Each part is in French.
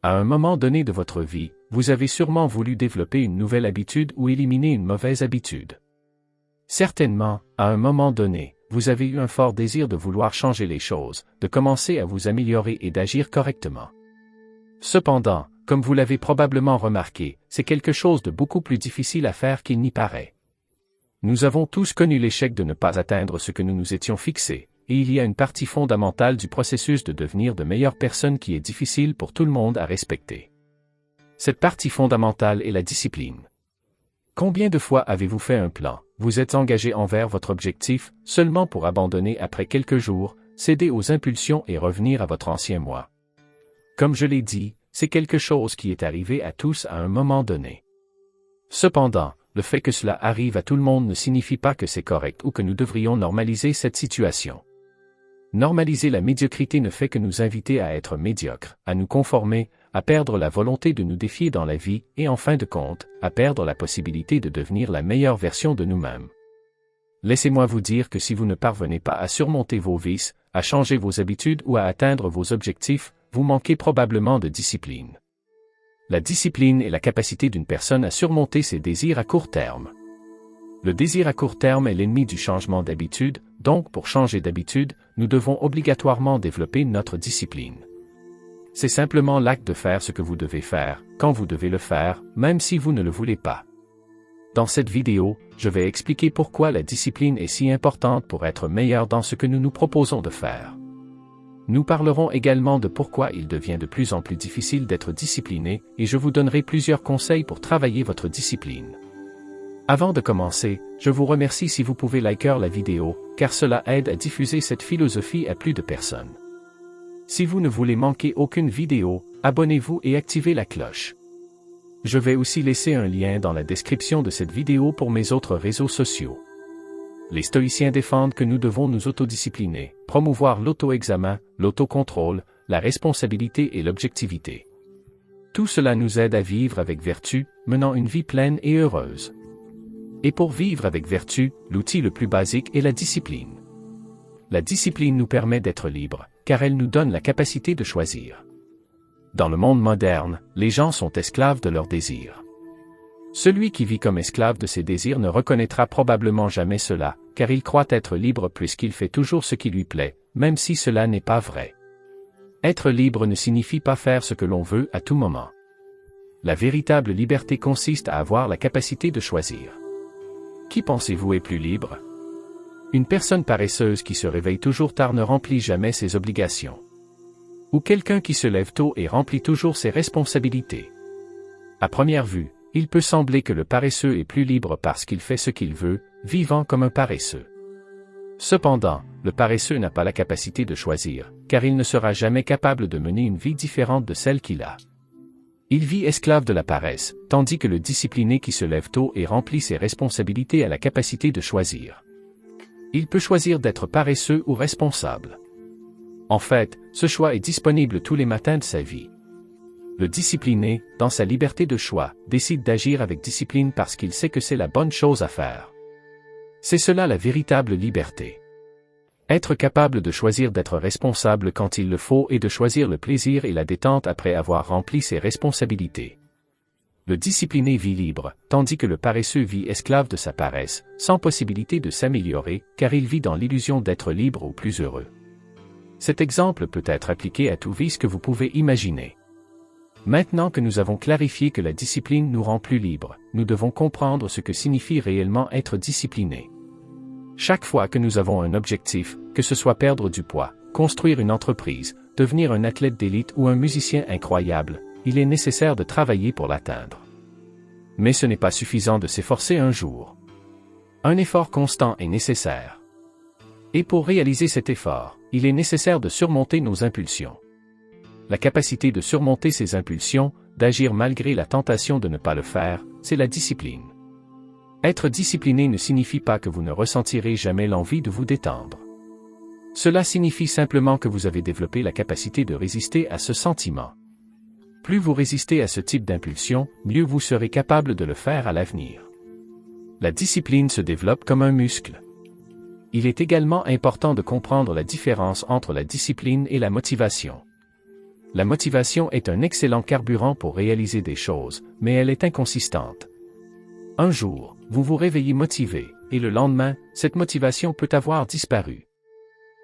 À un moment donné de votre vie, vous avez sûrement voulu développer une nouvelle habitude ou éliminer une mauvaise habitude. Certainement, à un moment donné, vous avez eu un fort désir de vouloir changer les choses, de commencer à vous améliorer et d'agir correctement. Cependant, comme vous l'avez probablement remarqué, c'est quelque chose de beaucoup plus difficile à faire qu'il n'y paraît. Nous avons tous connu l'échec de ne pas atteindre ce que nous nous étions fixés, et il y a une partie fondamentale du processus de devenir de meilleures personnes qui est difficile pour tout le monde à respecter. Cette partie fondamentale est la discipline. Combien de fois avez-vous fait un plan, vous êtes engagé envers votre objectif, seulement pour abandonner après quelques jours, céder aux impulsions et revenir à votre ancien moi? Comme je l'ai dit, c'est quelque chose qui est arrivé à tous à un moment donné. Cependant, le fait que cela arrive à tout le monde ne signifie pas que c'est correct ou que nous devrions normaliser cette situation. Normaliser la médiocrité ne fait que nous inviter à être médiocres, à nous conformer, à perdre la volonté de nous défier dans la vie et en fin de compte, à perdre la possibilité de devenir la meilleure version de nous-mêmes. Laissez-moi vous dire que si vous ne parvenez pas à surmonter vos vices, à changer vos habitudes ou à atteindre vos objectifs, vous manquez probablement de discipline. La discipline est la capacité d'une personne à surmonter ses désirs à court terme. Le désir à court terme est l'ennemi du changement d'habitude, donc pour changer d'habitude, nous devons obligatoirement développer notre discipline. C'est simplement l'acte de faire ce que vous devez faire, quand vous devez le faire, même si vous ne le voulez pas. Dans cette vidéo, je vais expliquer pourquoi la discipline est si importante pour être meilleur dans ce que nous nous proposons de faire. Nous parlerons également de pourquoi il devient de plus en plus difficile d'être discipliné, et je vous donnerai plusieurs conseils pour travailler votre discipline. Avant de commencer, je vous remercie si vous pouvez liker la vidéo, car cela aide à diffuser cette philosophie à plus de personnes. Si vous ne voulez manquer aucune vidéo, abonnez-vous et activez la cloche. Je vais aussi laisser un lien dans la description de cette vidéo pour mes autres réseaux sociaux. Les stoïciens défendent que nous devons nous autodiscipliner, promouvoir l'auto-examen, l'autocontrôle, la responsabilité et l'objectivité. Tout cela nous aide à vivre avec vertu, menant une vie pleine et heureuse. Et pour vivre avec vertu, l'outil le plus basique est la discipline. La discipline nous permet d'être libres, car elle nous donne la capacité de choisir. Dans le monde moderne, les gens sont esclaves de leurs désirs. Celui qui vit comme esclave de ses désirs ne reconnaîtra probablement jamais cela, car il croit être libre puisqu'il fait toujours ce qui lui plaît, même si cela n'est pas vrai. Être libre ne signifie pas faire ce que l'on veut à tout moment. La véritable liberté consiste à avoir la capacité de choisir. Qui pensez-vous est plus libre? Une personne paresseuse qui se réveille toujours tard ne remplit jamais ses obligations. Ou quelqu'un qui se lève tôt et remplit toujours ses responsabilités. À première vue, il peut sembler que le paresseux est plus libre parce qu'il fait ce qu'il veut, vivant comme un paresseux. Cependant, le paresseux n'a pas la capacité de choisir, car il ne sera jamais capable de mener une vie différente de celle qu'il a. Il vit esclave de la paresse, tandis que le discipliné qui se lève tôt et remplit ses responsabilités a la capacité de choisir. Il peut choisir d'être paresseux ou responsable. En fait, ce choix est disponible tous les matins de sa vie. Le discipliné, dans sa liberté de choix, décide d'agir avec discipline parce qu'il sait que c'est la bonne chose à faire. C'est cela la véritable liberté. Être capable de choisir d'être responsable quand il le faut et de choisir le plaisir et la détente après avoir rempli ses responsabilités. Le discipliné vit libre, tandis que le paresseux vit esclave de sa paresse, sans possibilité de s'améliorer, car il vit dans l'illusion d'être libre ou plus heureux. Cet exemple peut être appliqué à tout vice que vous pouvez imaginer. Maintenant que nous avons clarifié que la discipline nous rend plus libres, nous devons comprendre ce que signifie réellement être discipliné. Chaque fois que nous avons un objectif, que ce soit perdre du poids, construire une entreprise, devenir un athlète d'élite ou un musicien incroyable, il est nécessaire de travailler pour l'atteindre. Mais ce n'est pas suffisant de s'efforcer un jour. Un effort constant est nécessaire. Et pour réaliser cet effort, il est nécessaire de surmonter nos impulsions. La capacité de surmonter ces impulsions, d'agir malgré la tentation de ne pas le faire, c'est la discipline. Être discipliné ne signifie pas que vous ne ressentirez jamais l'envie de vous détendre. Cela signifie simplement que vous avez développé la capacité de résister à ce sentiment. Plus vous résistez à ce type d'impulsion, mieux vous serez capable de le faire à l'avenir. La discipline se développe comme un muscle. Il est également important de comprendre la différence entre la discipline et la motivation. La motivation est un excellent carburant pour réaliser des choses, mais elle est inconsistante. Un jour, vous vous réveillez motivé, et le lendemain, cette motivation peut avoir disparu.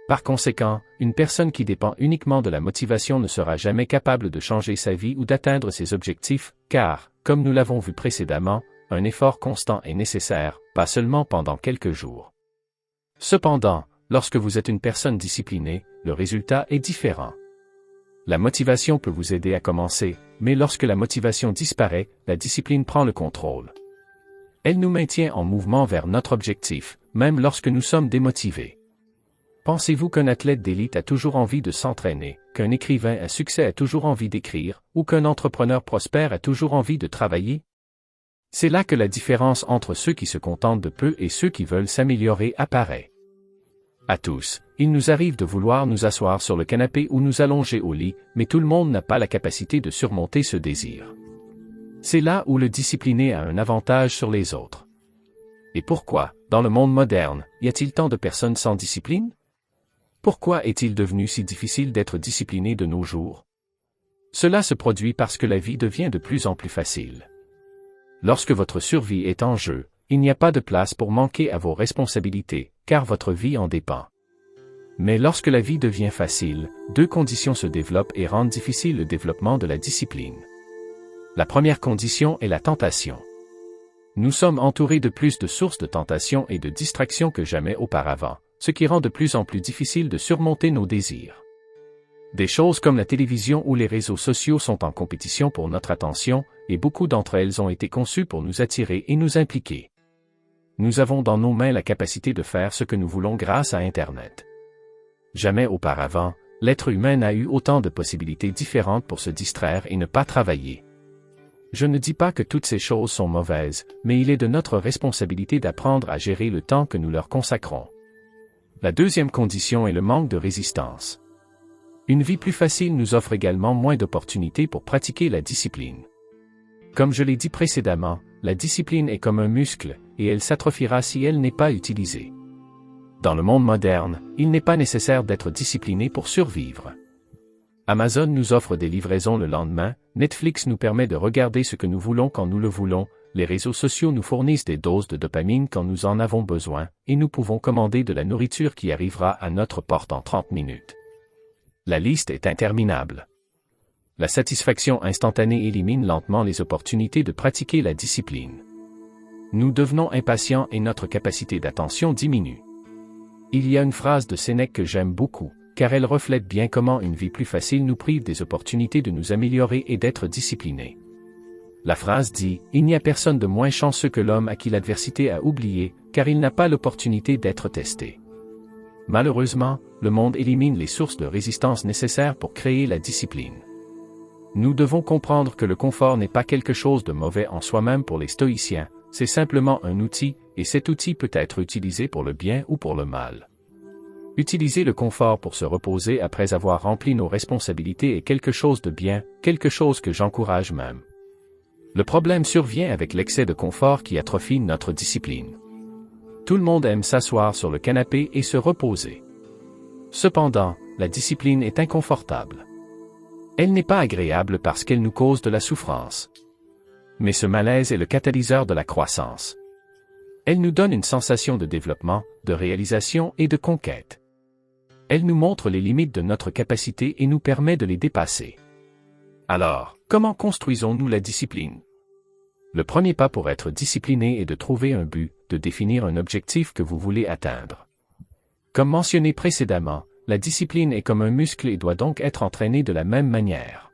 Par conséquent, une personne qui dépend uniquement de la motivation ne sera jamais capable de changer sa vie ou d'atteindre ses objectifs, car, comme nous l'avons vu précédemment, un effort constant est nécessaire, pas seulement pendant quelques jours. Cependant, lorsque vous êtes une personne disciplinée, le résultat est différent. La motivation peut vous aider à commencer, mais lorsque la motivation disparaît, la discipline prend le contrôle. Elle nous maintient en mouvement vers notre objectif, même lorsque nous sommes démotivés. Pensez-vous qu'un athlète d'élite a toujours envie de s'entraîner, qu'un écrivain à succès a toujours envie d'écrire, ou qu'un entrepreneur prospère a toujours envie de travailler? C'est là que la différence entre ceux qui se contentent de peu et ceux qui veulent s'améliorer apparaît. À tous, il nous arrive de vouloir nous asseoir sur le canapé ou nous allonger au lit, mais tout le monde n'a pas la capacité de surmonter ce désir. C'est là où le discipliné a un avantage sur les autres. Et pourquoi, dans le monde moderne, y a-t-il tant de personnes sans discipline? Pourquoi est-il devenu si difficile d'être discipliné de nos jours? Cela se produit parce que la vie devient de plus en plus facile. Lorsque votre survie est en jeu, il n'y a pas de place pour manquer à vos responsabilités, car votre vie en dépend. Mais lorsque la vie devient facile, deux conditions se développent et rendent difficile le développement de la discipline. La première condition est la tentation. Nous sommes entourés de plus de sources de tentation et de distractions que jamais auparavant, ce qui rend de plus en plus difficile de surmonter nos désirs. Des choses comme la télévision ou les réseaux sociaux sont en compétition pour notre attention, et beaucoup d'entre elles ont été conçues pour nous attirer et nous impliquer. Nous avons dans nos mains la capacité de faire ce que nous voulons grâce à Internet. Jamais auparavant, l'être humain n'a eu autant de possibilités différentes pour se distraire et ne pas travailler. Je ne dis pas que toutes ces choses sont mauvaises, mais il est de notre responsabilité d'apprendre à gérer le temps que nous leur consacrons. La deuxième condition est le manque de résistance. Une vie plus facile nous offre également moins d'opportunités pour pratiquer la discipline. Comme je l'ai dit précédemment, la discipline est comme un muscle, et elle s'atrophiera si elle n'est pas utilisée. Dans le monde moderne, il n'est pas nécessaire d'être discipliné pour survivre. Amazon nous offre des livraisons le lendemain, Netflix nous permet de regarder ce que nous voulons quand nous le voulons, les réseaux sociaux nous fournissent des doses de dopamine quand nous en avons besoin, et nous pouvons commander de la nourriture qui arrivera à notre porte en 30 minutes. La liste est interminable. La satisfaction instantanée élimine lentement les opportunités de pratiquer la discipline. Nous devenons impatients et notre capacité d'attention diminue. Il y a une phrase de Sénèque que j'aime beaucoup, car elle reflète bien comment une vie plus facile nous prive des opportunités de nous améliorer et d'être disciplinés. La phrase dit « Il n'y a personne de moins chanceux que l'homme à qui l'adversité a oublié, car il n'a pas l'opportunité d'être testé. » Malheureusement, le monde élimine les sources de résistance nécessaires pour créer la discipline. Nous devons comprendre que le confort n'est pas quelque chose de mauvais en soi-même pour les stoïciens, c'est simplement un outil, et cet outil peut être utilisé pour le bien ou pour le mal. Utiliser le confort pour se reposer après avoir rempli nos responsabilités est quelque chose de bien, quelque chose que j'encourage même. Le problème survient avec l'excès de confort qui atrophie notre discipline. Tout le monde aime s'asseoir sur le canapé et se reposer. Cependant, la discipline est inconfortable. Elle n'est pas agréable parce qu'elle nous cause de la souffrance. Mais ce malaise est le catalyseur de la croissance. Elle nous donne une sensation de développement, de réalisation et de conquête. Elle nous montre les limites de notre capacité et nous permet de les dépasser. Alors, comment construisons-nous la discipline? Le premier pas pour être discipliné est de trouver un but, de définir un objectif que vous voulez atteindre. Comme mentionné précédemment, la discipline est comme un muscle et doit donc être entraînée de la même manière.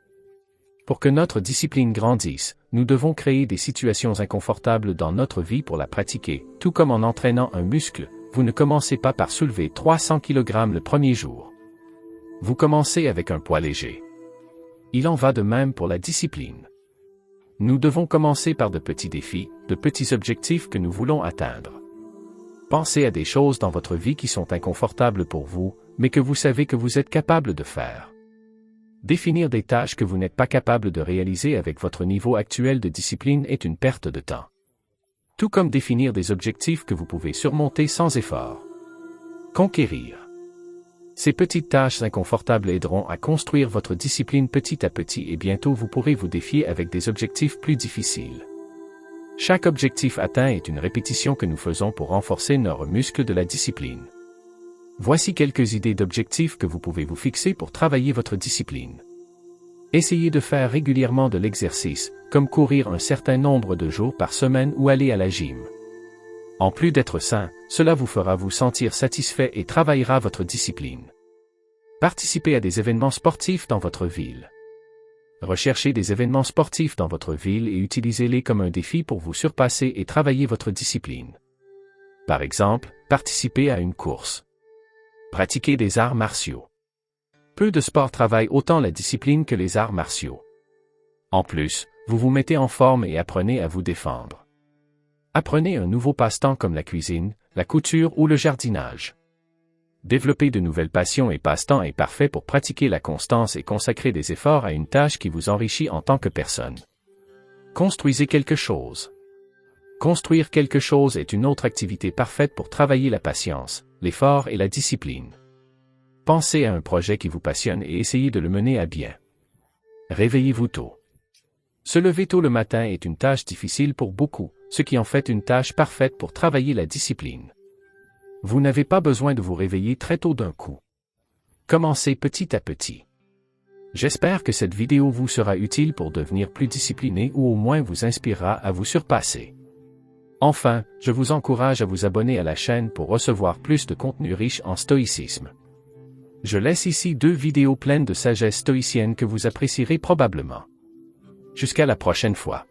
Pour que notre discipline grandisse, nous devons créer des situations inconfortables dans notre vie pour la pratiquer, tout comme en entraînant un muscle, vous ne commencez pas par soulever 300 kg le premier jour. Vous commencez avec un poids léger. Il en va de même pour la discipline. Nous devons commencer par de petits défis, de petits objectifs que nous voulons atteindre. Pensez à des choses dans votre vie qui sont inconfortables pour vous, mais que vous savez que vous êtes capable de faire. Définir des tâches que vous n'êtes pas capable de réaliser avec votre niveau actuel de discipline est une perte de temps. Tout comme définir des objectifs que vous pouvez surmonter sans effort. Conquérir. Ces petites tâches inconfortables aideront à construire votre discipline petit à petit et bientôt vous pourrez vous défier avec des objectifs plus difficiles. Chaque objectif atteint est une répétition que nous faisons pour renforcer nos muscles de la discipline. Voici quelques idées d'objectifs que vous pouvez vous fixer pour travailler votre discipline. Essayez de faire régulièrement de l'exercice, comme courir un certain nombre de jours par semaine ou aller à la gym. En plus d'être sain, cela vous fera vous sentir satisfait et travaillera votre discipline. Participez à des événements sportifs dans votre ville. Recherchez des événements sportifs dans votre ville et utilisez-les comme un défi pour vous surpasser et travailler votre discipline. Par exemple, participez à une course. Pratiquez des arts martiaux. Peu de sports travaillent autant la discipline que les arts martiaux. En plus, vous vous mettez en forme et apprenez à vous défendre. Apprenez un nouveau passe-temps comme la cuisine, la couture ou le jardinage. Développer de nouvelles passions et passe-temps est parfait pour pratiquer la constance et consacrer des efforts à une tâche qui vous enrichit en tant que personne. Construisez quelque chose. Construire quelque chose est une autre activité parfaite pour travailler la patience, l'effort et la discipline. Pensez à un projet qui vous passionne et essayez de le mener à bien. Réveillez-vous tôt. Se lever tôt le matin est une tâche difficile pour beaucoup, ce qui en fait une tâche parfaite pour travailler la discipline. Vous n'avez pas besoin de vous réveiller très tôt d'un coup. Commencez petit à petit. J'espère que cette vidéo vous sera utile pour devenir plus discipliné ou au moins vous inspirera à vous surpasser. Enfin, je vous encourage à vous abonner à la chaîne pour recevoir plus de contenu riche en stoïcisme. Je laisse ici 2 vidéos pleines de sagesse stoïcienne que vous apprécierez probablement. Jusqu'à la prochaine fois.